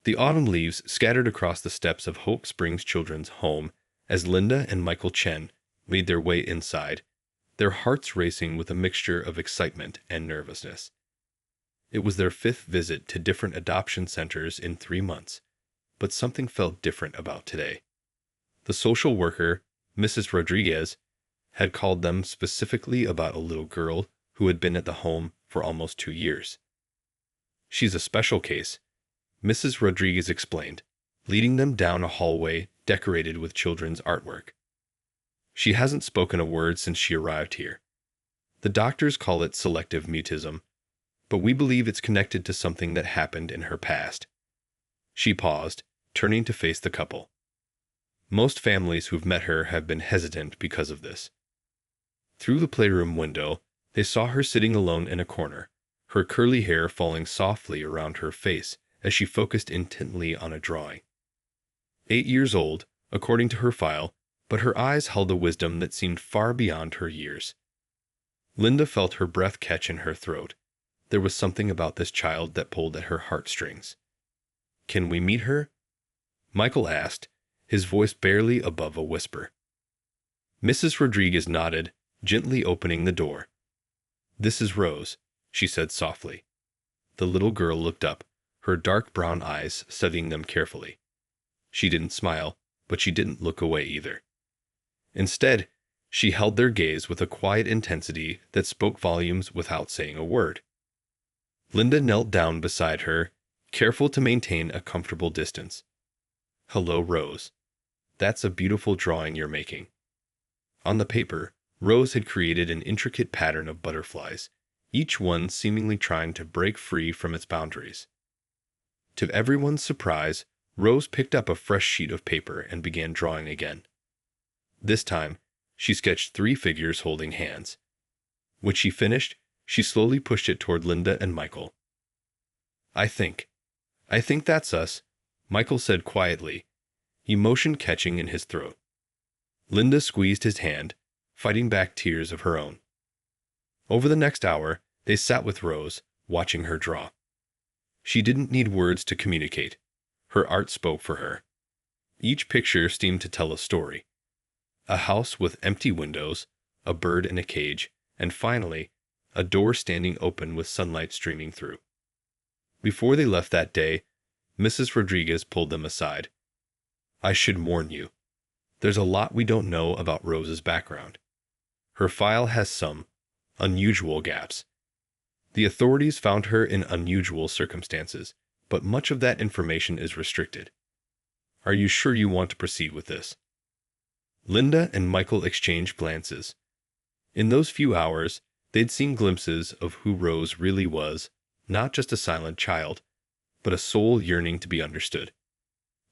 The autumn leaves scattered across the steps of Hope Springs Children's Home as Linda and Michael Chen made their way inside, their hearts racing with a mixture of excitement and nervousness. It was their 5th visit to different adoption centers in 3 months, but something felt different about today. The social worker, Mrs. Rodriguez, had called them specifically about a little girl who had been at the home for almost 2 years. "She's a special case," Mrs. Rodriguez explained, leading them down a hallway decorated with children's artwork. "She hasn't spoken a word since she arrived here. The doctors call it selective mutism, but we believe it's connected to something that happened in her past." She paused, turning to face the couple. "Most families who've met her have been hesitant because of this." Through the playroom window, they saw her sitting alone in a corner, her curly hair falling softly around her face as she focused intently on a drawing. 8 years old, according to her file, but her eyes held a wisdom that seemed far beyond her years. Linda felt her breath catch in her throat. There was something about this child that pulled at her heartstrings. "Can we meet her?" Michael asked, his voice barely above a whisper. Mrs. Rodriguez nodded, gently opening the door. "This is Rose," she said softly. The little girl looked up, her dark brown eyes studying them carefully. She didn't smile, but she didn't look away either. Instead, she held their gaze with a quiet intensity that spoke volumes without saying a word. Linda knelt down beside her, careful to maintain a comfortable distance. "Hello, Rose. That's a beautiful drawing you're making." On the paper, Rose had created an intricate pattern of butterflies, each one seemingly trying to break free from its boundaries. To everyone's surprise, Rose picked up a fresh sheet of paper and began drawing again. This time, she sketched 3 figures holding hands. When she finished, she slowly pushed it toward Linda and Michael. I think that's us," Michael said quietly, emotion catching in his throat. Linda squeezed his hand, fighting back tears of her own. Over the next hour, they sat with Rose, watching her draw. She didn't need words to communicate. Her art spoke for her. Each picture seemed to tell a story. A house with empty windows, a bird in a cage, and finally, a door standing open with sunlight streaming through. Before they left that day, Mrs. Rodriguez pulled them aside. "I should warn you. There's a lot we don't know about Rose's background. Her file has some unusual gaps. The authorities found her in unusual circumstances, but much of that information is restricted. Are you sure you want to proceed with this?" Linda and Michael exchanged glances. In those few hours, they'd seen glimpses of who Rose really was, not just a silent child, but a soul yearning to be understood.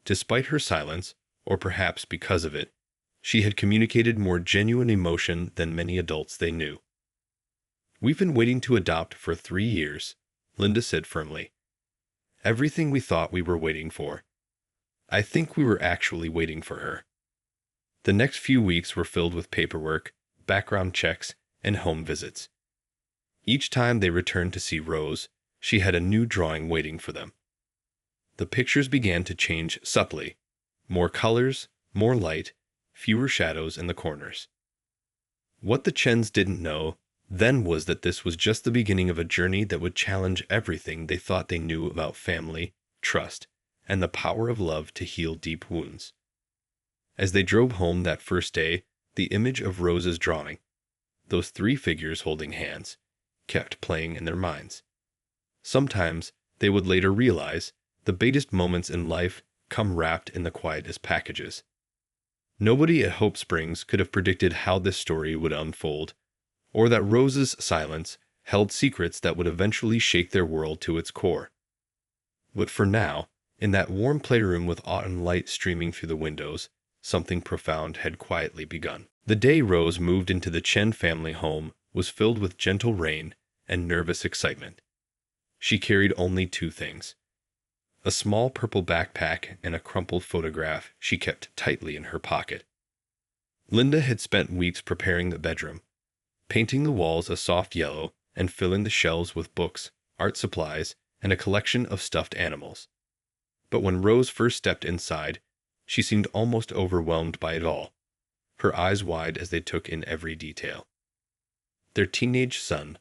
Despite her silence, or perhaps because of it, she had communicated more genuine emotion than many adults they knew. "We've been waiting to adopt for 3 years," Linda said firmly. "Everything we thought we were waiting for. I think we were actually waiting for her." The next few weeks were filled with paperwork, background checks, and home visits. Each time they returned to see Rose, she had a new drawing waiting for them. The pictures began to change subtly. More colors, more light, fewer shadows in the corners. What the Chens didn't know then was that this was just the beginning of a journey that would challenge everything they thought they knew about family, trust, and the power of love to heal deep wounds. As they drove home that first day, the image of Rose's drawing, those 3 figures holding hands, kept playing in their minds. Sometimes, they would later realize, the biggest moments in life come wrapped in the quietest packages. Nobody at Hope Springs could have predicted how this story would unfold, or that Rose's silence held secrets that would eventually shake their world to its core. But for now, in that warm playroom with autumn light streaming through the windows, something profound had quietly begun. The day Rose moved into the Chen family home was filled with gentle rain and nervous excitement. She carried only 2 things: a small purple backpack and a crumpled photograph she kept tightly in her pocket. Linda had spent weeks preparing the bedroom, painting the walls a soft yellow and filling the shelves with books, art supplies, and a collection of stuffed animals. But when Rose first stepped inside, she seemed almost overwhelmed by it all, her eyes wide as they took in every detail. Their teenage son,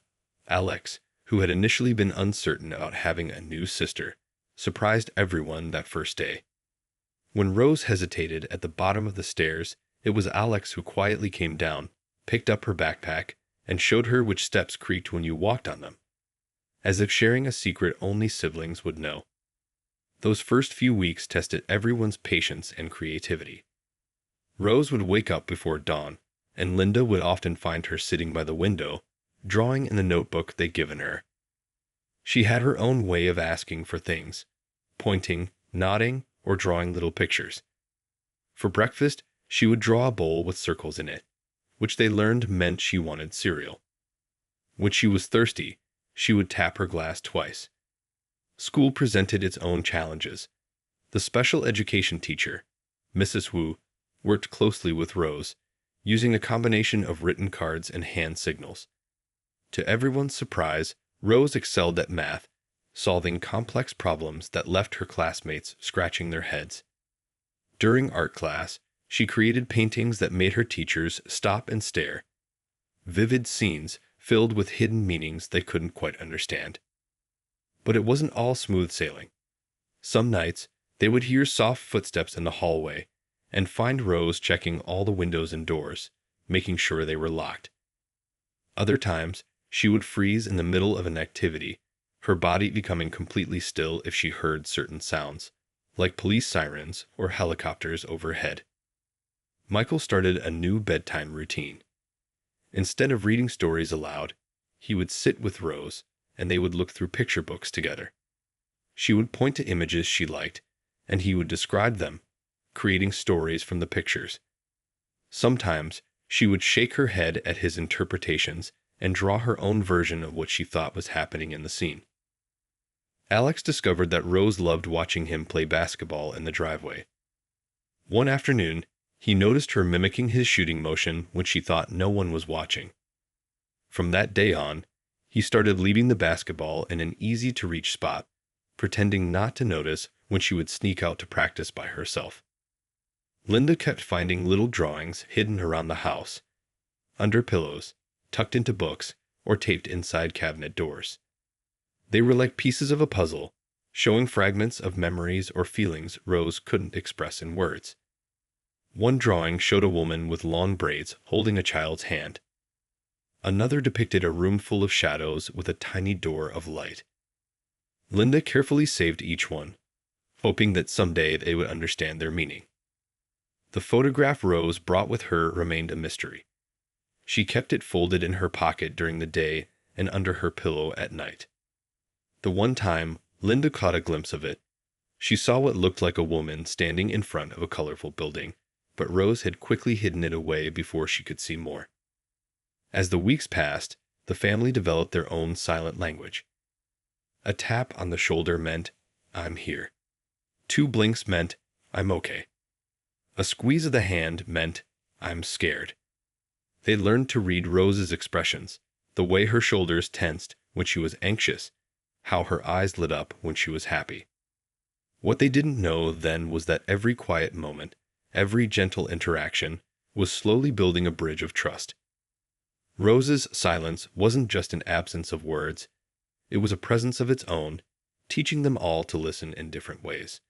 Alex, who had initially been uncertain about having a new sister, surprised everyone that first day. When Rose hesitated at the bottom of the stairs, it was Alex who quietly came down, picked up her backpack, and showed her which steps creaked when you walked on them, as if sharing a secret only siblings would know. Those first few weeks tested everyone's patience and creativity. Rose would wake up before dawn, and Linda would often find her sitting by the window, drawing in the notebook they'd given her. She had her own way of asking for things, pointing, nodding, or drawing little pictures. For breakfast, she would draw a bowl with circles in it, which they learned meant she wanted cereal. When she was thirsty, she would tap her glass twice. School presented its own challenges. The special education teacher, Mrs. Wu, worked closely with Rose, using a combination of written cards and hand signals. To everyone's surprise, Rose excelled at math, solving complex problems that left her classmates scratching their heads. During art class, she created paintings that made her teachers stop and stare. Vivid scenes filled with hidden meanings they couldn't quite understand. But it wasn't all smooth sailing. Some nights, they would hear soft footsteps in the hallway and find Rose checking all the windows and doors, making sure they were locked. Other times, she would freeze in the middle of an activity, her body becoming completely still if she heard certain sounds, like police sirens or helicopters overhead. Michael started a new bedtime routine. Instead of reading stories aloud, he would sit with Rose, and they would look through picture books together. She would point to images she liked, and he would describe them, creating stories from the pictures. Sometimes, she would shake her head at his interpretations and draw her own version of what she thought was happening in the scene. Alex discovered that Rose loved watching him play basketball in the driveway. One afternoon, he noticed her mimicking his shooting motion when she thought no one was watching. From that day on, he started leaving the basketball in an easy-to-reach spot, pretending not to notice when she would sneak out to practice by herself. Linda kept finding little drawings hidden around the house, under pillows, tucked into books, or taped inside cabinet doors. They were like pieces of a puzzle, showing fragments of memories or feelings Rose couldn't express in words. One drawing showed a woman with long braids holding a child's hand. Another depicted a room full of shadows with a tiny door of light. Linda carefully saved each one, hoping that someday they would understand their meaning. The photograph Rose brought with her remained a mystery. She kept it folded in her pocket during the day and under her pillow at night. The one time Linda caught a glimpse of it, she saw what looked like a woman standing in front of a colorful building, but Rose had quickly hidden it away before she could see more. As the weeks passed, the family developed their own silent language. A tap on the shoulder meant, "I'm here." 2 blinks meant, "I'm okay." A squeeze of the hand meant, "I'm scared." They learned to read Rose's expressions, the way her shoulders tensed when she was anxious, how her eyes lit up when she was happy. What they didn't know then was that every quiet moment, every gentle interaction, was slowly building a bridge of trust. Rose's silence wasn't just an absence of words, it was a presence of its own, teaching them all to listen in different ways.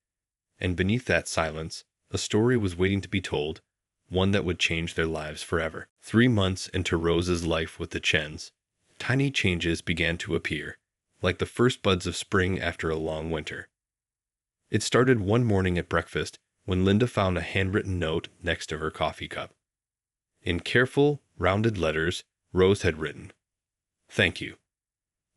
And beneath that silence, a story was waiting to be told, one that would change their lives forever. 3 months into Rose's life with the Chens, tiny changes began to appear, like the first buds of spring after a long winter. It started one morning at breakfast when Linda found a handwritten note next to her coffee cup. In careful, rounded letters, Rose had written, "Thank you."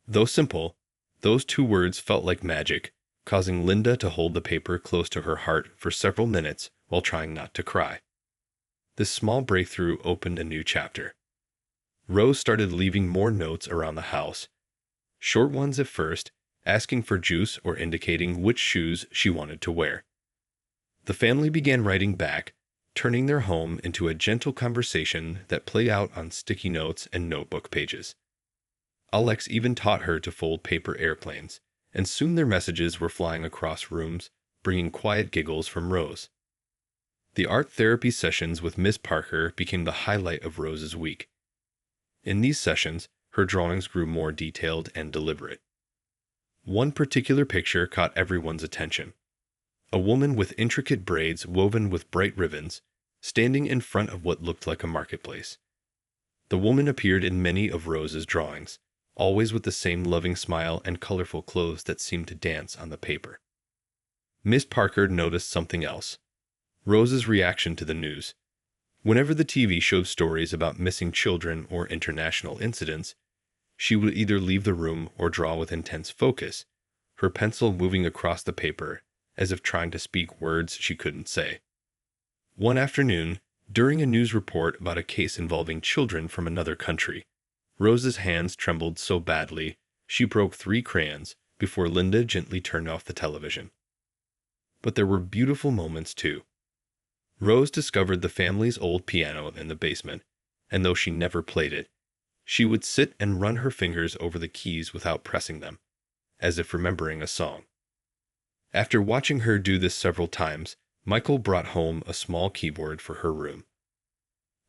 Though simple, those 2 words felt like magic, causing Linda to hold the paper close to her heart for several minutes while trying not to cry. This small breakthrough opened a new chapter. Rose started leaving more notes around the house, short ones at first, asking for juice or indicating which shoes she wanted to wear. The family began writing back, turning their home into a gentle conversation that played out on sticky notes and notebook pages. Alex even taught her to fold paper airplanes, and soon their messages were flying across rooms, bringing quiet giggles from Rose. The art therapy sessions with Miss Parker became the highlight of Rose's week. In these sessions, her drawings grew more detailed and deliberate. One particular picture caught everyone's attention. A woman with intricate braids woven with bright ribbons, standing in front of what looked like a marketplace. The woman appeared in many of Rose's drawings, always with the same loving smile and colorful clothes that seemed to dance on the paper. Miss Parker noticed something else: Rose's reaction to the news. Whenever the TV showed stories about missing children or international incidents, she would either leave the room or draw with intense focus, her pencil moving across the paper as if trying to speak words she couldn't say. One afternoon, during a news report about a case involving children from another country, Rose's hands trembled so badly she broke 3 crayons before Linda gently turned off the television. But there were beautiful moments too. Rose discovered the family's old piano in the basement, and though she never played it, she would sit and run her fingers over the keys without pressing them, as if remembering a song. After watching her do this several times, Michael brought home a small keyboard for her room.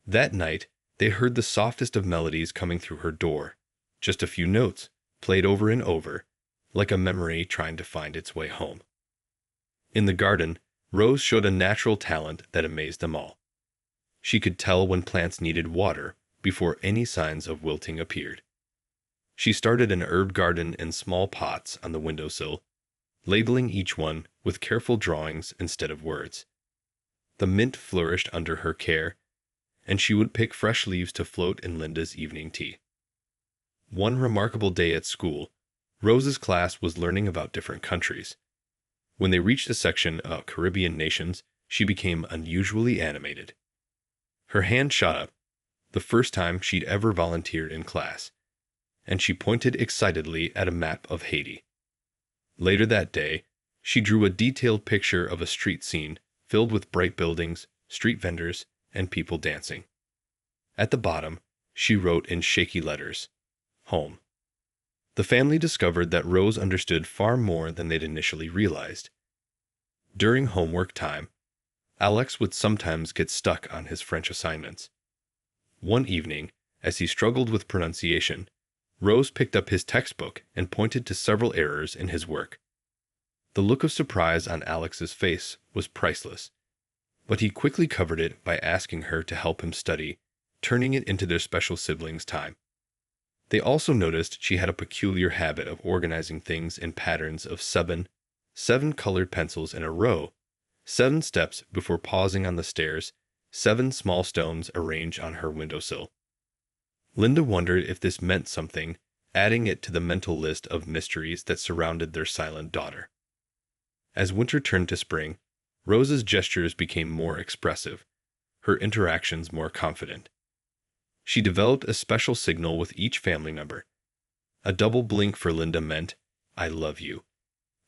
That night, they heard the softest of melodies coming through her door, just a few notes, played over and over, like a memory trying to find its way home. In the garden, Rose showed a natural talent that amazed them all. She could tell when plants needed water before any signs of wilting appeared. She started an herb garden in small pots on the windowsill, labeling each one with careful drawings instead of words. The mint flourished under her care, and she would pick fresh leaves to float in Linda's evening tea. One remarkable day at school, Rose's class was learning about different countries. When they reached a section about Caribbean nations, she became unusually animated. Her hand shot up, the first time she'd ever volunteered in class, and she pointed excitedly at a map of Haiti. Later that day, she drew a detailed picture of a street scene filled with bright buildings, street vendors, and people dancing. At the bottom, she wrote in shaky letters, "Home." The family discovered that Rose understood far more than they'd initially realized. During homework time, Alex would sometimes get stuck on his French assignments. One evening, as he struggled with pronunciation, Rose picked up his textbook and pointed to several errors in his work. The look of surprise on Alex's face was priceless, but he quickly covered it by asking her to help him study, turning it into their special siblings' time. They also noticed she had a peculiar habit of organizing things in patterns of seven colored pencils in a row, 7 steps before pausing on the stairs, 7 small stones arranged on her windowsill. Linda wondered if this meant something, adding it to the mental list of mysteries that surrounded their silent daughter. As winter turned to spring, Rose's gestures became more expressive, her interactions more confident. She developed a special signal with each family member. A double blink for Linda meant, "I love you."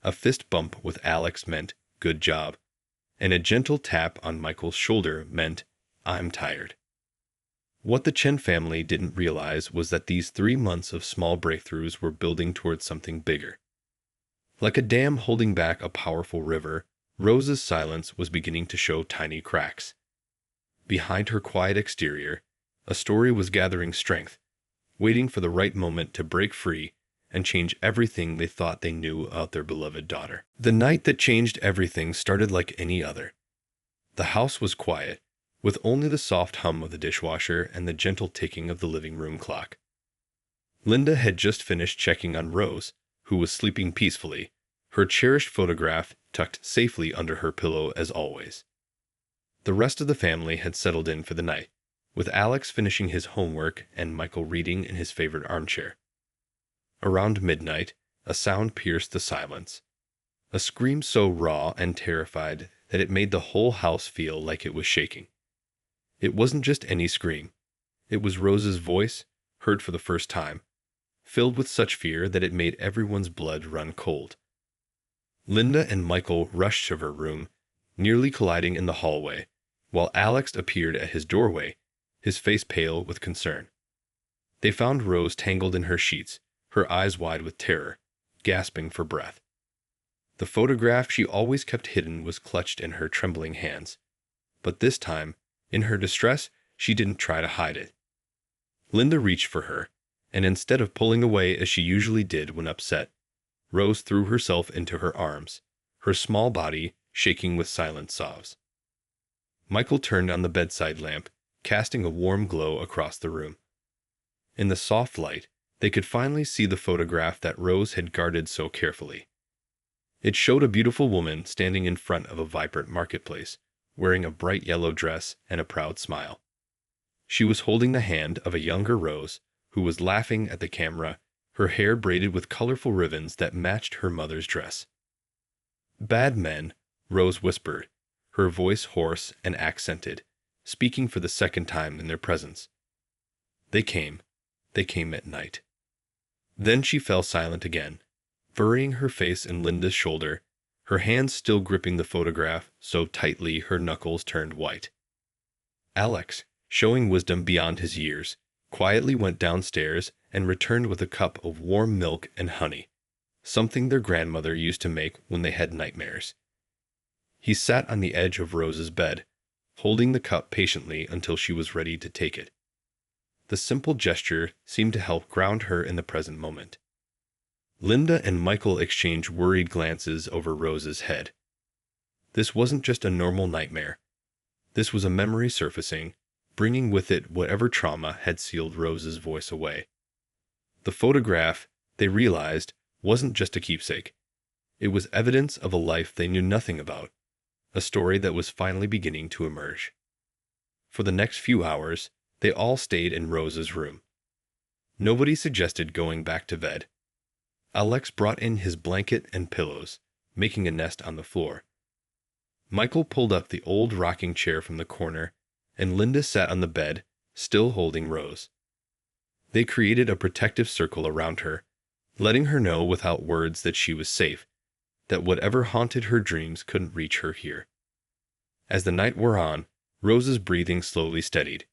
A fist bump with Alex meant, "Good job." And a gentle tap on Michael's shoulder meant, "I'm tired." What the Chen family didn't realize was that these 3 months of small breakthroughs were building towards something bigger. Like a dam holding back a powerful river, Rose's silence was beginning to show tiny cracks. Behind her quiet exterior, a story was gathering strength, waiting for the right moment to break free and change everything they thought they knew about their beloved daughter. The night that changed everything started like any other. The house was quiet, with only the soft hum of the dishwasher and the gentle ticking of the living room clock. Linda had just finished checking on Rose, who was sleeping peacefully, her cherished photograph tucked safely under her pillow as always. The rest of the family had settled in for the night, with Alex finishing his homework and Michael reading in his favorite armchair. Around midnight, a sound pierced the silence. A scream so raw and terrified that it made the whole house feel like it was shaking. It wasn't just any scream. It was Rose's voice, heard for the first time, filled with such fear that it made everyone's blood run cold. Linda and Michael rushed to her room, nearly colliding in the hallway, while Alex appeared at his doorway, his face pale with concern. They found Rose tangled in her sheets, her eyes wide with terror, gasping for breath. The photograph she always kept hidden was clutched in her trembling hands. But this time, in her distress, she didn't try to hide it. Linda reached for her, and instead of pulling away as she usually did when upset, Rose threw herself into her arms, her small body shaking with silent sobs. Michael turned on the bedside lamp, casting a warm glow across the room. In the soft light, they could finally see the photograph that Rose had guarded so carefully. It showed a beautiful woman standing in front of a vibrant marketplace, wearing a bright yellow dress and a proud smile. She was holding the hand of a younger Rose, who was laughing at the camera, her hair braided with colorful ribbons that matched her mother's dress. "Bad men," Rose whispered, her voice hoarse and accented, speaking for the second time in their presence. They came at night." Then she fell silent again, burying her face in Linda's shoulder, her hands still gripping the photograph so tightly her knuckles turned white. Alex, showing wisdom beyond his years, quietly went downstairs and returned with a cup of warm milk and honey, something their grandmother used to make when they had nightmares. He sat on the edge of Rose's bed, holding the cup patiently until she was ready to take it. The simple gesture seemed to help ground her in the present moment. Linda and Michael exchanged worried glances over Rose's head. This wasn't just a normal nightmare. This was a memory surfacing, bringing with it whatever trauma had sealed Rose's voice away. The photograph, they realized, wasn't just a keepsake. It was evidence of a life they knew nothing about, a story that was finally beginning to emerge. For the next few hours, they all stayed in Rose's room. Nobody suggested going back to bed. Alex brought in his blanket and pillows, making a nest on the floor. Michael pulled up the old rocking chair from the corner, and Linda sat on the bed, still holding Rose. They created a protective circle around her, letting her know without words that she was safe, that whatever haunted her dreams couldn't reach her here. As the night wore on, Rose's breathing slowly steadied.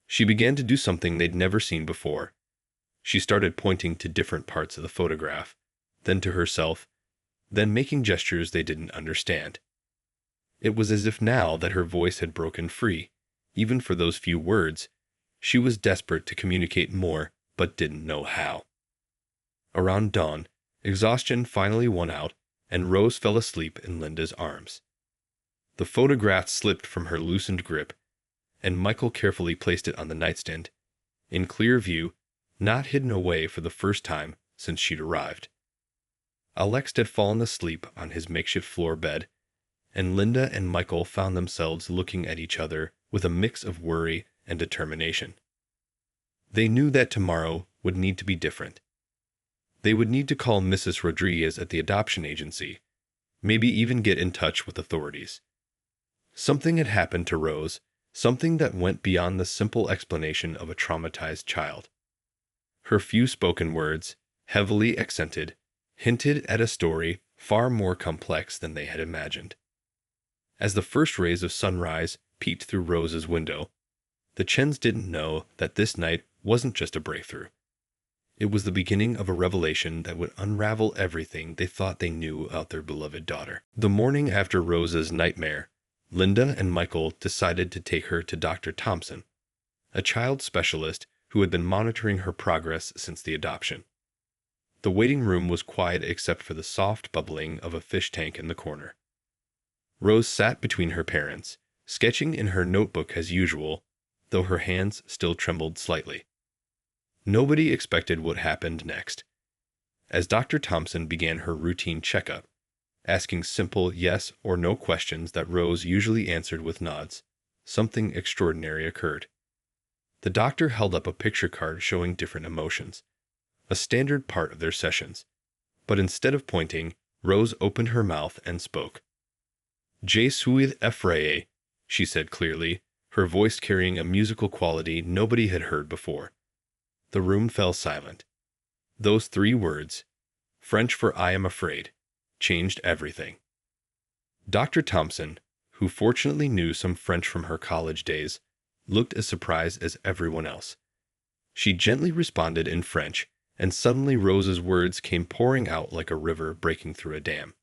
She began to do something they'd never seen before. She started pointing to different parts of the photograph, then to herself, then making gestures they didn't understand. It was as if now that her voice had broken free, even for those few words, she was desperate to communicate more, but didn't know how. Around dawn, exhaustion finally won out, and Rose fell asleep in Linda's arms. The photograph slipped from her loosened grip, and Michael carefully placed it on the nightstand, in clear view, not hidden away for the first time since she'd arrived. Alex had fallen asleep on his makeshift floor bed, and Linda and Michael found themselves looking at each other with a mix of worry and determination. They knew that tomorrow would need to be different. They would need to call Mrs. Rodriguez at the adoption agency, maybe even get in touch with authorities. Something had happened to Rose, something that went beyond the simple explanation of a traumatized child. Her few spoken words, heavily accented, hinted at a story far more complex than they had imagined. As the first rays of sunrise peeked through Rose's window, the Chens didn't know that this night wasn't just a breakthrough. It was the beginning of a revelation that would unravel everything they thought they knew about their beloved daughter. The morning after Rose's nightmare, Linda and Michael decided to take her to Dr. Thompson, a child specialist who had been monitoring her progress since the adoption. The waiting room was quiet except for the soft bubbling of a fish tank in the corner. Rose sat between her parents, sketching in her notebook as usual, though her hands still trembled slightly. Nobody expected what happened next. As Dr. Thompson began her routine checkup, asking simple yes or no questions that Rose usually answered with nods, something extraordinary occurred. The doctor held up a picture card showing different emotions, a standard part of their sessions. But instead of pointing, Rose opened her mouth and spoke. "Je suis effrayée," she said clearly, her voice carrying a musical quality nobody had heard before. The room fell silent. Those 3 words, French for I am afraid, changed everything. Dr. Thompson, who fortunately knew some French from her college days, looked as surprised as everyone else. She gently responded in French, and suddenly Rose's words came pouring out like a river breaking through a dam.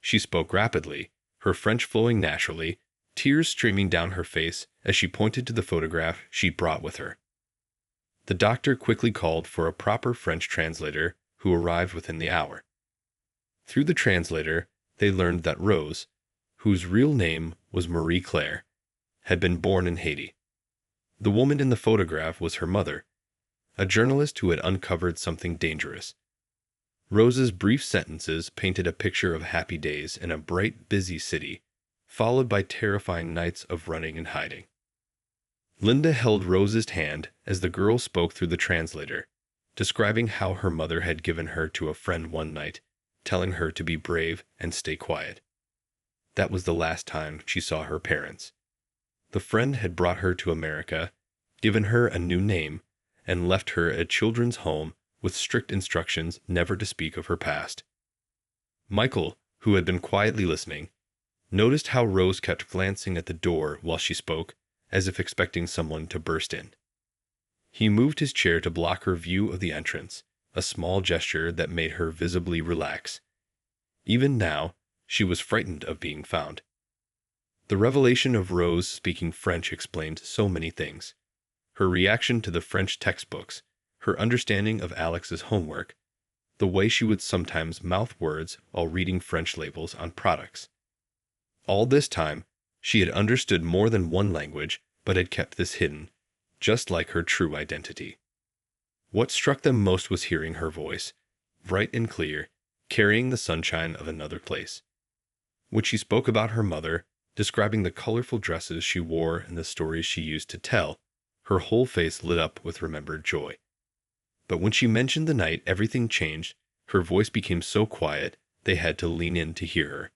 She spoke rapidly, her French flowing naturally, tears streaming down her face as she pointed to the photograph she brought with her. The doctor quickly called for a proper French translator who arrived within the hour. Through the translator, they learned that Rose, whose real name was Marie Claire, had been born in Haiti. The woman in the photograph was her mother, a journalist who had uncovered something dangerous. Rose's brief sentences painted a picture of happy days in a bright, busy city, followed by terrifying nights of running and hiding. Linda held Rose's hand as the girl spoke through the translator, describing how her mother had given her to a friend one night, telling her to be brave and stay quiet. That was the last time she saw her parents. The friend had brought her to America, given her a new name, and left her at a children's home with strict instructions never to speak of her past. Michael, who had been quietly listening, noticed how Rose kept glancing at the door while she spoke, as if expecting someone to burst in. He moved his chair to block her view of the entrance, a small gesture that made her visibly relax. Even now, she was frightened of being found. The revelation of Rose speaking French explained so many things. Her reaction to the French textbooks, her understanding of Alex's homework, the way she would sometimes mouth words while reading French labels on products. All this time, she had understood more than one language, but had kept this hidden, just like her true identity. What struck them most was hearing her voice, bright and clear, carrying the sunshine of another place. When she spoke about her mother, describing the colorful dresses she wore and the stories she used to tell, her whole face lit up with remembered joy. But when she mentioned the night everything changed, her voice became so quiet they had to lean in to hear her.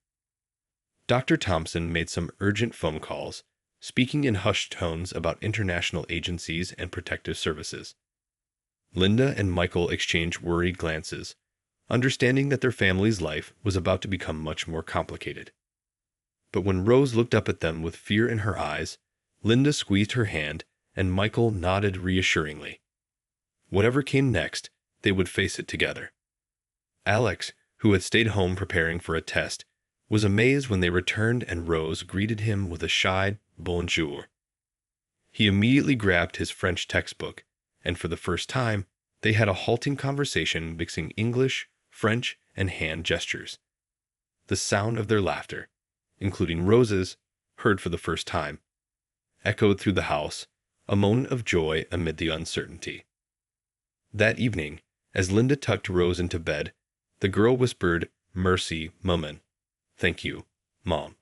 Dr. Thompson made some urgent phone calls, speaking in hushed tones about international agencies and protective services. Linda and Michael exchanged worried glances, understanding that their family's life was about to become much more complicated. But when Rose looked up at them with fear in her eyes, Linda squeezed her hand and Michael nodded reassuringly. Whatever came next, they would face it together. Alex, who had stayed home preparing for a test, was amazed when they returned and Rose greeted him with a shy bonjour. He immediately grabbed his French textbook, and for the first time, they had a halting conversation mixing English, French, and hand gestures. The sound of their laughter, including Rose's, heard for the first time, echoed through the house, a moment of joy amid the uncertainty. That evening, as Linda tucked Rose into bed, the girl whispered, "Merci, Maman." "Thank you, Mom."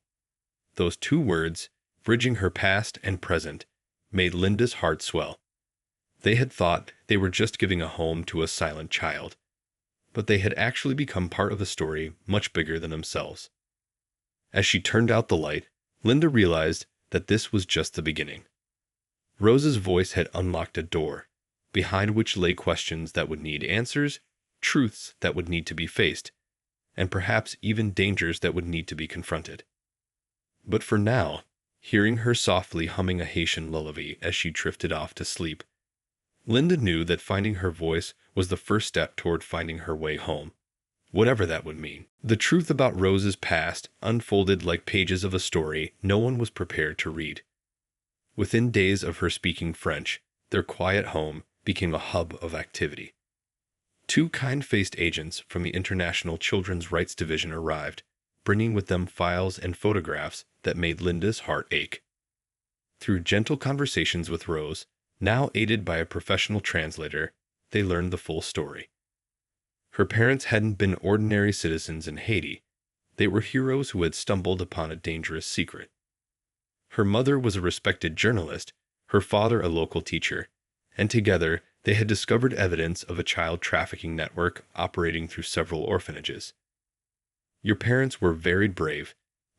Those two words, bridging her past and present, made Linda's heart swell. They had thought they were just giving a home to a silent child, but they had actually become part of a story much bigger than themselves. As she turned out the light, Linda realized that this was just the beginning. Rose's voice had unlocked a door, behind which lay questions that would need answers, truths that would need to be faced, and perhaps even dangers that would need to be confronted. But for now, hearing her softly humming a Haitian lullaby as she drifted off to sleep, Linda knew that finding her voice was the first step toward finding her way home, whatever that would mean. The truth about Rose's past unfolded like pages of a story no one was prepared to read. Within days of her speaking French, their quiet home became a hub of activity. Two kind-faced agents from the International Children's Rights Division arrived, bringing with them files and photographs that made Linda's heart ache. Through gentle conversations with Rose, now aided by a professional translator, they learned the full story. Her parents hadn't been ordinary citizens in Haiti. They were heroes who had stumbled upon a dangerous secret. Her mother was a respected journalist, her father a local teacher, and together they had discovered evidence of a child trafficking network operating through several orphanages. "Your parents were very brave,"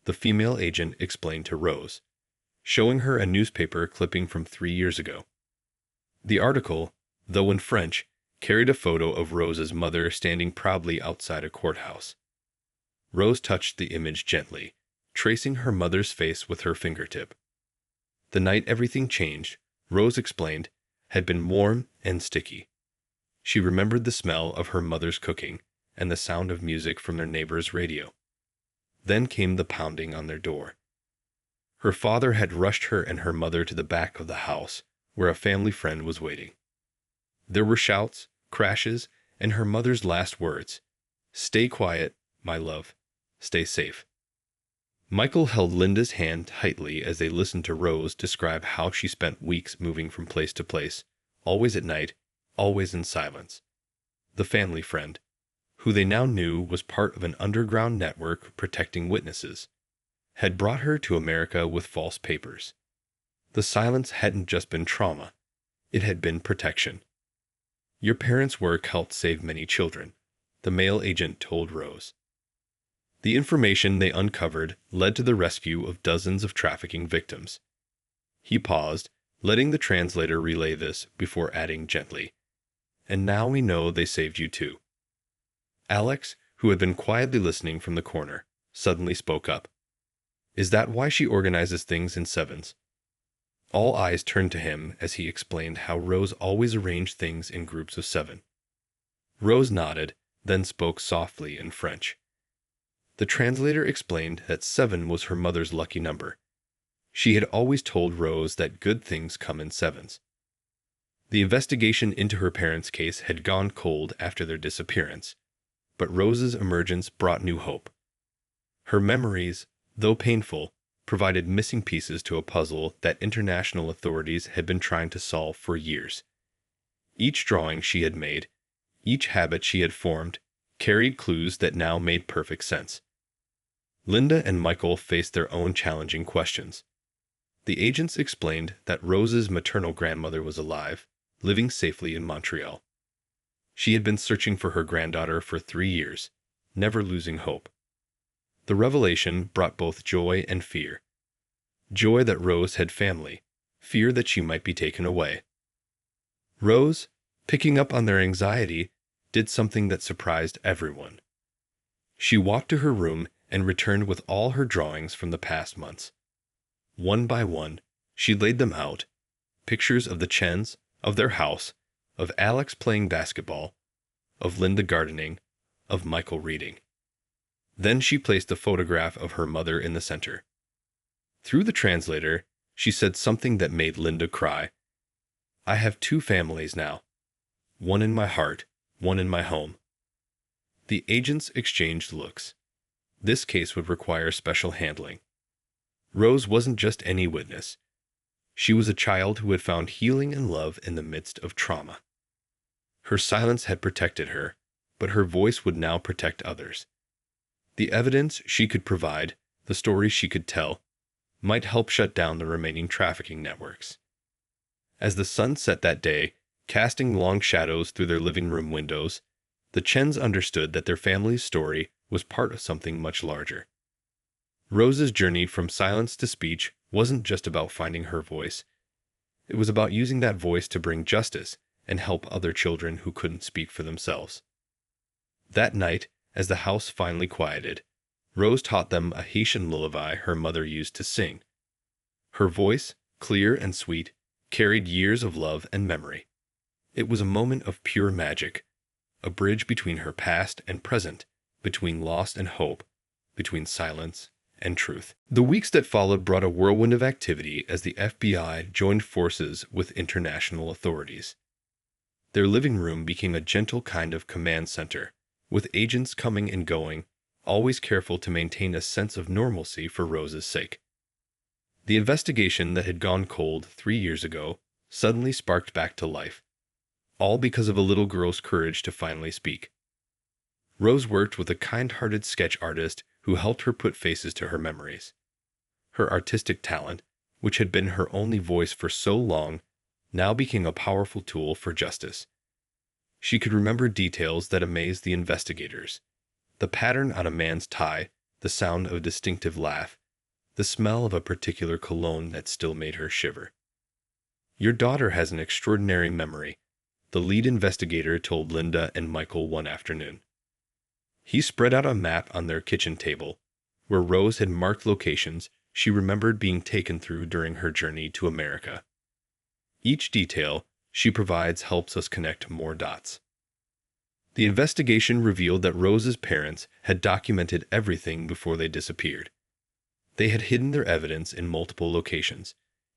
the female agent explained to Rose, showing her a newspaper clipping from 3 years ago. The article, though in French, carried a photo of Rose's mother standing proudly outside a courthouse. Rose touched the image gently, tracing her mother's face with her fingertip. The night everything changed, Rose explained, had been warm and sticky. She remembered the smell of her mother's cooking and the sound of music from their neighbor's radio. Then came the pounding on their door. Her father had rushed her and her mother to the back of the house, where a family friend was waiting. There were shouts, crashes, and her mother's last words, "Stay quiet, my love. Stay safe." Michael held Linda's hand tightly as they listened to Rose describe how she spent weeks moving from place to place, always at night, always in silence. The family friend, who they now knew was part of an underground network protecting witnesses, had brought her to America with false papers. The silence hadn't just been trauma, it had been protection. "Your parents' work helped save many children," the male agent told Rose. The information they uncovered led to the rescue of dozens of trafficking victims. He paused, letting the translator relay this before adding gently, "And now we know they saved you too." Alex, who had been quietly listening from the corner, suddenly spoke up. "Is that why she organizes things in sevens?" All eyes turned to him as he explained how Rose always arranged things in groups of 7. Rose nodded, then spoke softly in French. The translator explained that 7 was her mother's lucky number. She had always told Rose that good things come in sevens. The investigation into her parents' case had gone cold after their disappearance, but Rose's emergence brought new hope. Her memories, though painful, provided missing pieces to a puzzle that international authorities had been trying to solve for years. Each drawing she had made, each habit she had formed, carried clues that now made perfect sense. Linda and Michael faced their own challenging questions. The agents explained that Rose's maternal grandmother was alive, living safely in Montreal. She had been searching for her granddaughter for 3 years, never losing hope. The revelation brought both joy and fear. Joy that Rose had family, fear that she might be taken away. Rose, picking up on their anxiety, did something that surprised everyone. She walked to her room and returned with all her drawings from the past months. One by one, she laid them out, pictures of the Chens, of their house, of Alex playing basketball, of Linda gardening, of Michael reading. Then she placed a photograph of her mother in the center. Through the translator, she said something that made Linda cry. "I have 2 families now. One in my heart, one in my home." The agents exchanged looks. This case would require special handling. Rose wasn't just any witness. She was a child who had found healing and love in the midst of trauma. Her silence had protected her, but her voice would now protect others. The evidence she could provide, the stories she could tell, might help shut down the remaining trafficking networks. As the sun set that day, casting long shadows through their living room windows, the Chens understood that their family's story was part of something much larger. Rose's journey from silence to speech wasn't just about finding her voice. It was about using that voice to bring justice and help other children who couldn't speak for themselves. That night, as the house finally quieted, Rose taught them a Haitian lullaby her mother used to sing. Her voice, clear and sweet, carried years of love and memory. It was a moment of pure magic, a bridge between her past and present, between loss and hope, between silence and truth. The weeks that followed brought a whirlwind of activity as the FBI joined forces with international authorities. Their living room became a gentle kind of command center, with agents coming and going, always careful to maintain a sense of normalcy for Rose's sake. The investigation that had gone cold 3 years ago suddenly sparked back to life, all because of a little girl's courage to finally speak. Rose worked with a kind-hearted sketch artist who helped her put faces to her memories. Her artistic talent, which had been her only voice for so long, now became a powerful tool for justice. She could remember details that amazed the investigators: the pattern on a man's tie, the sound of a distinctive laugh, the smell of a particular cologne that still made her shiver. "Your daughter has an extraordinary memory," the lead investigator told Linda and Michael one afternoon. He spread out a map on their kitchen table, where Rose had marked locations she remembered being taken through during her journey to America. "Each detail she provides helps us connect more dots." The investigation revealed that Rose's parents had documented everything before they disappeared. They had hidden their evidence in multiple locations,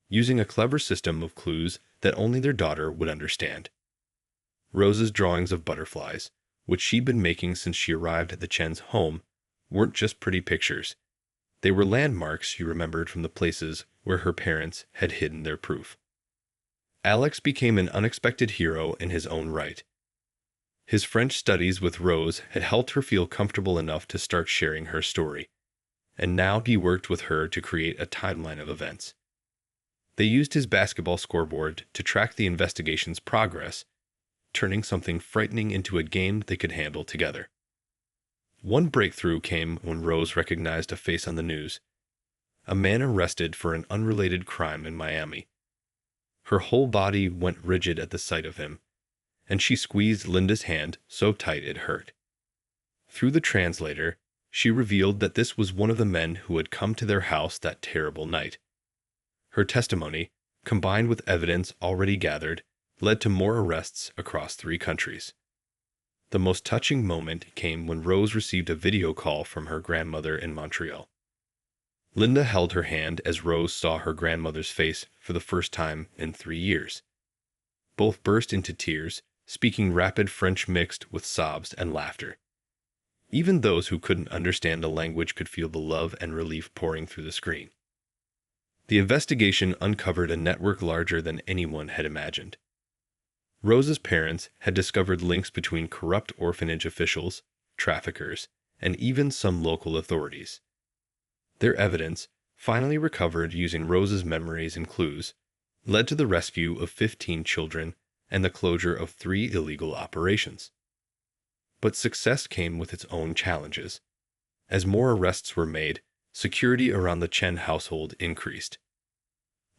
using a clever system of clues that only their daughter would understand. Rose's drawings of butterflies, which she'd been making since she arrived at the Chen's home, weren't just pretty pictures. They were landmarks she remembered from the places where her parents had hidden their proof. Alex became an unexpected hero in his own right. His French studies with Rose had helped her feel comfortable enough to start sharing her story, and now he worked with her to create a timeline of events. They used his basketball scoreboard to track the investigation's progress, turning something frightening into a game they could handle together. One breakthrough came when Rose recognized a face on the news, a man arrested for an unrelated crime in Miami. Her whole body went rigid at the sight of him, and she squeezed Linda's hand so tight it hurt. Through the translator, she revealed that this was one of the men who had come to their house that terrible night. Her testimony, combined with evidence already gathered, led to more arrests across 3 countries. The most touching moment came when Rose received a video call from her grandmother in Montreal. Linda held her hand as Rose saw her grandmother's face for the first time in 3 years. Both burst into tears, speaking rapid French mixed with sobs and laughter. Even those who couldn't understand the language could feel the love and relief pouring through the screen. The investigation uncovered a network larger than anyone had imagined. Rose's parents had discovered links between corrupt orphanage officials, traffickers, and even some local authorities. Their evidence, finally recovered using Rose's memories and clues, led to the rescue of 15 children and the closure of 3 illegal operations. But success came with its own challenges. As more arrests were made, security around the Chen household increased.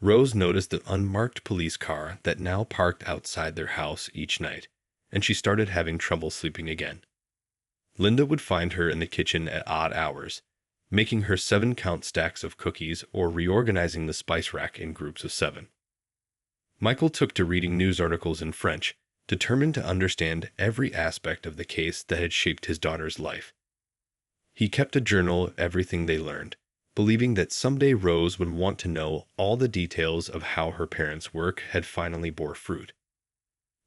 Rose noticed the unmarked police car that now parked outside their house each night, and she started having trouble sleeping again. Linda would find her in the kitchen at odd hours, making her 7-count stacks of cookies or reorganizing the spice rack in groups of 7. Michael took to reading news articles in French, determined to understand every aspect of the case that had shaped his daughter's life. He kept a journal of everything they learned, believing that someday Rose would want to know all the details of how her parents' work had finally bore fruit.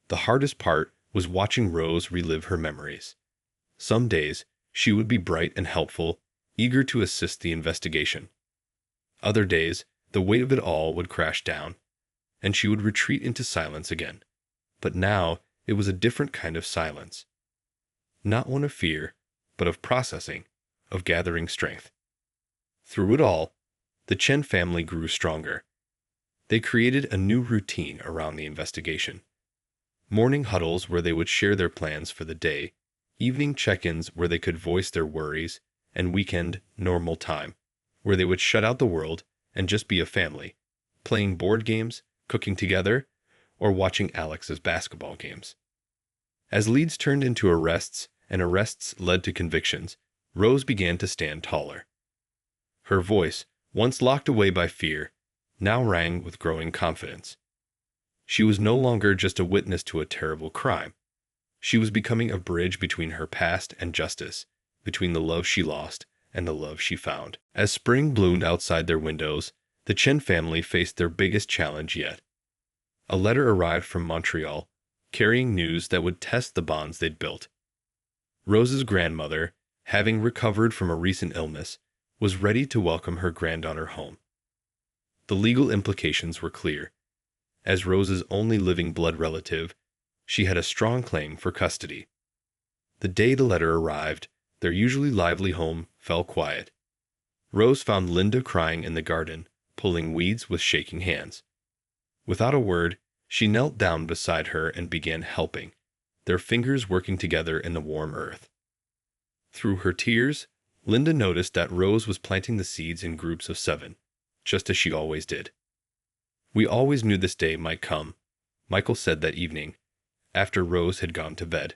The hardest part was watching Rose relive her memories. Some days, she would be bright and helpful, eager to assist the investigation. Other days, the weight of it all would crash down, and she would retreat into silence again. But now, it was a different kind of silence. Not one of fear, but of processing, of gathering strength. Through it all, the Chen family grew stronger. They created a new routine around the investigation. Morning huddles where they would share their plans for the day, evening check-ins where they could voice their worries, and weekend, normal time, where they would shut out the world and just be a family, playing board games, cooking together, or watching Alex's basketball games. As leads turned into arrests and arrests led to convictions, Rose began to stand taller. Her voice, once locked away by fear, now rang with growing confidence. She was no longer just a witness to a terrible crime. She was becoming a bridge between her past and justice, between the love she lost and the love she found. As spring bloomed outside their windows, the Chen family faced their biggest challenge yet. A letter arrived from Montreal, carrying news that would test the bonds they'd built. Rose's grandmother, having recovered from a recent illness, was ready to welcome her granddaughter home. The legal implications were clear. As Rose's only living blood relative, she had a strong claim for custody. The day the letter arrived, their usually lively home fell quiet. Rose found Linda crying in the garden, pulling weeds with shaking hands. Without a word, she knelt down beside her and began helping, their fingers working together in the warm earth. Through her tears, Linda noticed that Rose was planting the seeds in groups of 7, just as she always did. "We always knew this day might come," Michael said that evening, after Rose had gone to bed.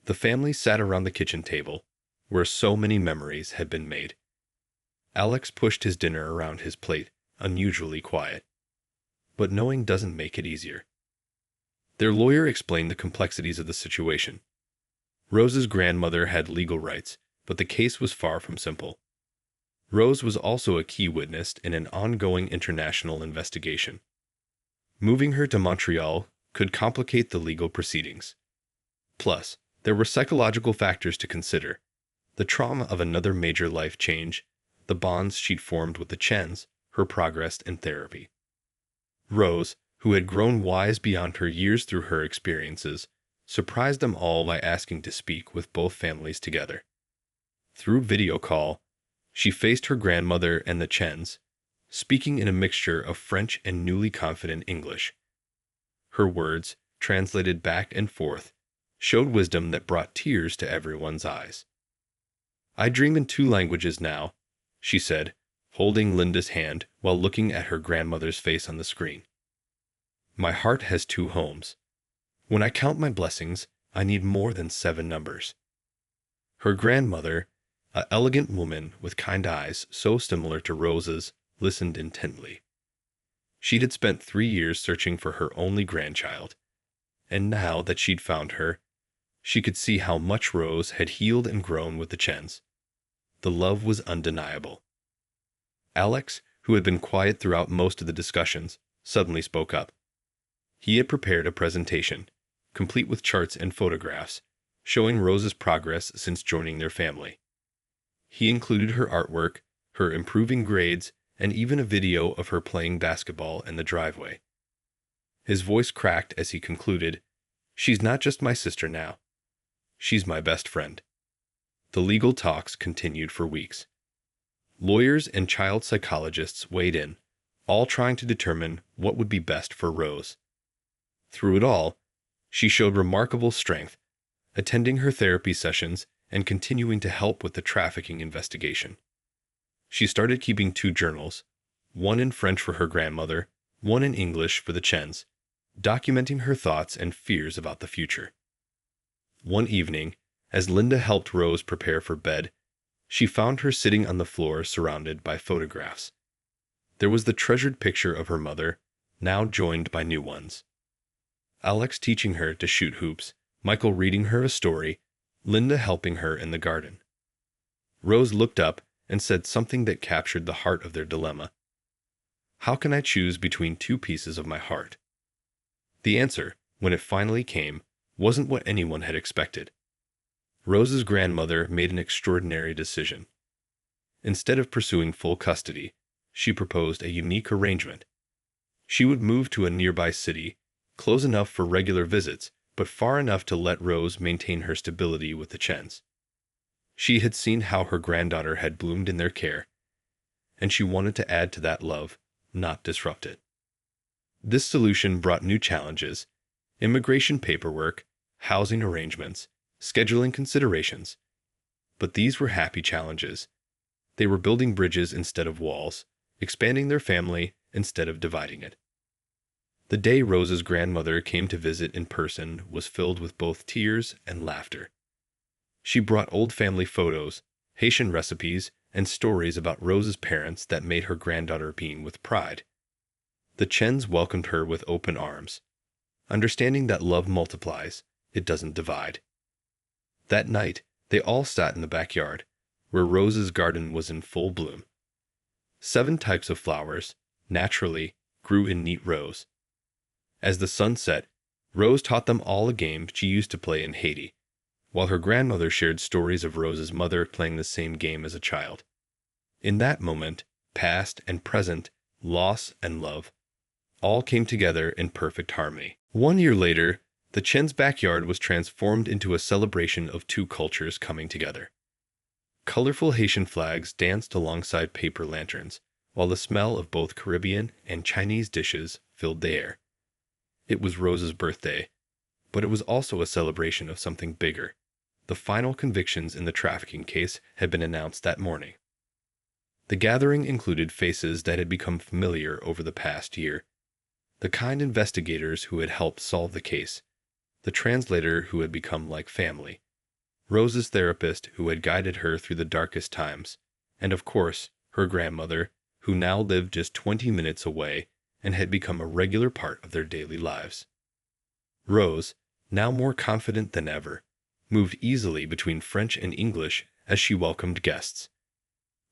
The family sat around the kitchen table, where so many memories had been made. Alex pushed his dinner around his plate, unusually quiet. But knowing doesn't make it easier. Their lawyer explained the complexities of the situation. Rose's grandmother had legal rights, but the case was far from simple. Rose was also a key witness in an ongoing international investigation. Moving her to Montreal could complicate the legal proceedings. Plus, there were psychological factors to consider: the trauma of another major life change, the bonds she'd formed with the Chens, her progress in therapy. Rose, who had grown wise beyond her years through her experiences, surprised them all by asking to speak with both families together. Through video call, she faced her grandmother and the Chens, speaking in a mixture of French and newly confident English. Her words, translated back and forth, showed wisdom that brought tears to everyone's eyes. "I dream in 2 languages now," she said, holding Linda's hand while looking at her grandmother's face on the screen. "My heart has 2 homes. When I count my blessings, I need more than 7 numbers." Her grandmother, an elegant woman with kind eyes so similar to Rose's, listened intently. She'd had spent 3 years searching for her only grandchild, and now that she'd found her, she could see how much Rose had healed and grown with the Chens. The love was undeniable. Alex, who had been quiet throughout most of the discussions, suddenly spoke up. He had prepared a presentation, complete with charts and photographs, showing Rose's progress since joining their family. He included her artwork, her improving grades, and even a video of her playing basketball in the driveway. His voice cracked as he concluded, "She's not just my sister now. She's my best friend." The legal talks continued for weeks. Lawyers and child psychologists weighed in, all trying to determine what would be best for Rose. Through it all, she showed remarkable strength, attending her therapy sessions and continuing to help with the trafficking investigation. She started keeping 2 journals, one in French for her grandmother, one in English for the Chens, documenting her thoughts and fears about the future. One evening, as Linda helped Rose prepare for bed, she found her sitting on the floor surrounded by photographs. There was the treasured picture of her mother, now joined by new ones. Alex teaching her to shoot hoops, Michael reading her a story, Linda helping her in the garden. Rose looked up and said something that captured the heart of their dilemma. "How can I choose between 2 pieces of my heart?" The answer, when it finally came, wasn't what anyone had expected. Rose's grandmother made an extraordinary decision. Instead of pursuing full custody, she proposed a unique arrangement. She would move to a nearby city, close enough for regular visits, but far enough to let Rose maintain her stability with the Chens. She had seen how her granddaughter had bloomed in their care, and she wanted to add to that love, not disrupt it. This solution brought new challenges: immigration paperwork, housing arrangements, scheduling considerations. But these were happy challenges. They were building bridges instead of walls, expanding their family instead of dividing it. The day Rose's grandmother came to visit in person was filled with both tears and laughter. She brought old family photos, Haitian recipes, and stories about Rose's parents that made her granddaughter beam with pride. The Chens welcomed her with open arms, understanding that love multiplies, it doesn't divide. That night, they all sat in the backyard, where Rose's garden was in full bloom. 7 types of flowers, naturally, grew in neat rows. As the sun set, Rose taught them all a game she used to play in Haiti, while her grandmother shared stories of Rose's mother playing the same game as a child. In that moment, past and present, loss and love, all came together in perfect harmony. 1 year later, the Chen's backyard was transformed into a celebration of 2 cultures coming together. Colorful Haitian flags danced alongside paper lanterns, while the smell of both Caribbean and Chinese dishes filled the air. It was Rose's birthday, but it was also a celebration of something bigger. The final convictions in the trafficking case had been announced that morning. The gathering included faces that had become familiar over the past year: the kind investigators who had helped solve the case, the translator who had become like family, Rose's therapist who had guided her through the darkest times, and of course, her grandmother, who now lived just 20 minutes away and had become a regular part of their daily lives. Rose, now more confident than ever, moved easily between French and English as she welcomed guests.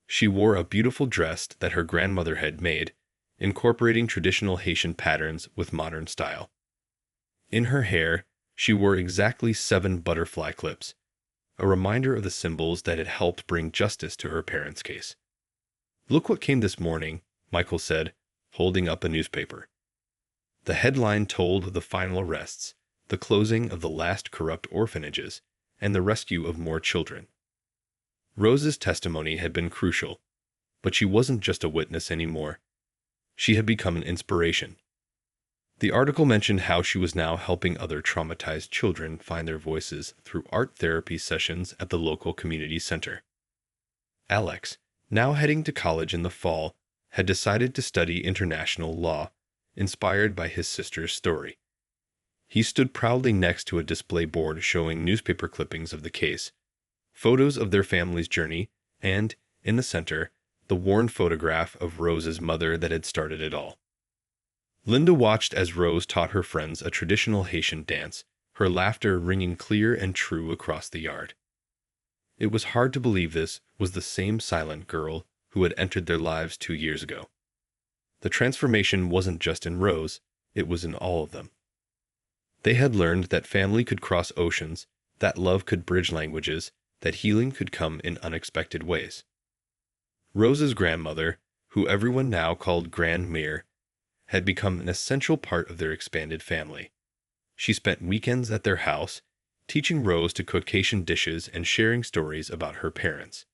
She wore a beautiful dress that her grandmother had made, incorporating traditional Haitian patterns with modern style. In her hair, she wore exactly 7 butterfly clips, a reminder of the symbols that had helped bring justice to her parents' case. "Look what came this morning," Michael said, holding up a newspaper. The headline told of the final arrests, the closing of the last corrupt orphanages, and the rescue of more children. Rose's testimony had been crucial, but she wasn't just a witness anymore. She had become an inspiration. The article mentioned how she was now helping other traumatized children find their voices through art therapy sessions at the local community center. Alex, now heading to college in the fall, had decided to study international law, inspired by his sister's story. He stood proudly next to a display board showing newspaper clippings of the case, photos of their family's journey, and, in the center, the worn photograph of Rose's mother that had started it all. Linda watched as Rose taught her friends a traditional Haitian dance, her laughter ringing clear and true across the yard. It was hard to believe this was the same silent girl who had entered their lives 2 years ago. The transformation wasn't just in Rose, it was in all of them. They had learned that family could cross oceans, that love could bridge languages, that healing could come in unexpected ways. Rose's grandmother, who everyone now called Grandmère, had become an essential part of their expanded family. She spent weekends at their house, teaching Rose to cook Haitian dishes and sharing stories about her parents.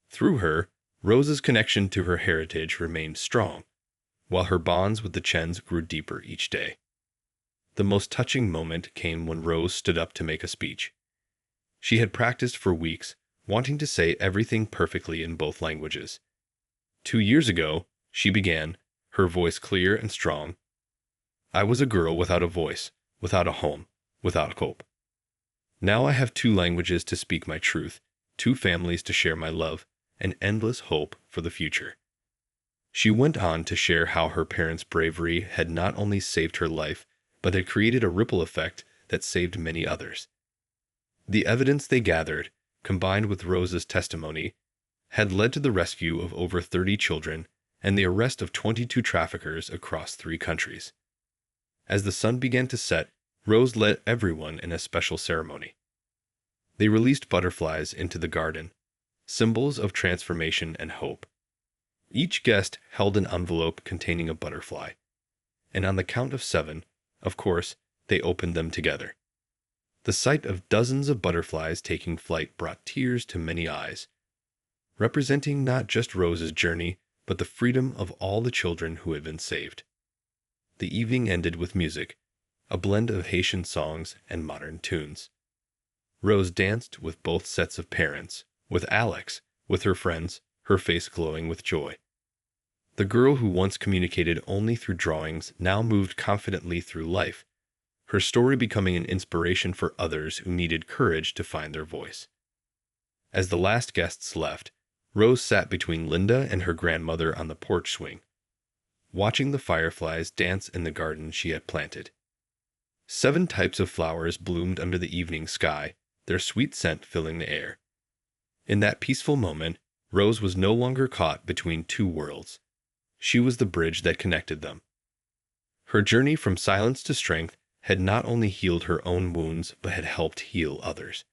Through her, Rose's connection to her heritage remained strong, while her bonds with the Chens grew deeper each day. The most touching moment came when Rose stood up to make a speech. She had practiced for weeks, wanting to say everything perfectly in both languages. 2 years ago, she began, her voice clear and strong. "I was a girl without a voice, without a home, without hope. Now I have 2 languages to speak my truth, 2 families to share my love, and endless hope for the future." She went on to share how her parents' bravery had not only saved her life, but had created a ripple effect that saved many others. The evidence they gathered, combined with Rose's testimony, had led to the rescue of over 30 children and the arrest of 22 traffickers across 3 countries. As the sun began to set, Rose led everyone in a special ceremony. They released butterflies into the garden, symbols of transformation and hope. Each guest held an envelope containing a butterfly, and on the count of 7, of course, they opened them together. The sight of dozens of butterflies taking flight brought tears to many eyes, representing not just Rose's journey, but the freedom of all the children who had been saved. The evening ended with music, a blend of Haitian songs and modern tunes. Rose danced with both sets of parents, with Alex, with her friends, her face glowing with joy. The girl who once communicated only through drawings now moved confidently through life, her story becoming an inspiration for others who needed courage to find their voice. As the last guests left, Rose sat between Linda and her grandmother on the porch swing, watching the fireflies dance in the garden she had planted. 7 types of flowers bloomed under the evening sky, their sweet scent filling the air. In that peaceful moment, Rose was no longer caught between 2 worlds. She was the bridge that connected them. Her journey from silence to strength had not only healed her own wounds, but had helped heal others.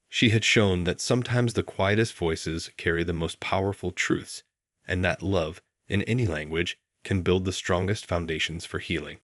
She had shown that sometimes the quietest voices carry the most powerful truths, and that love, in any language, can build the strongest foundations for healing.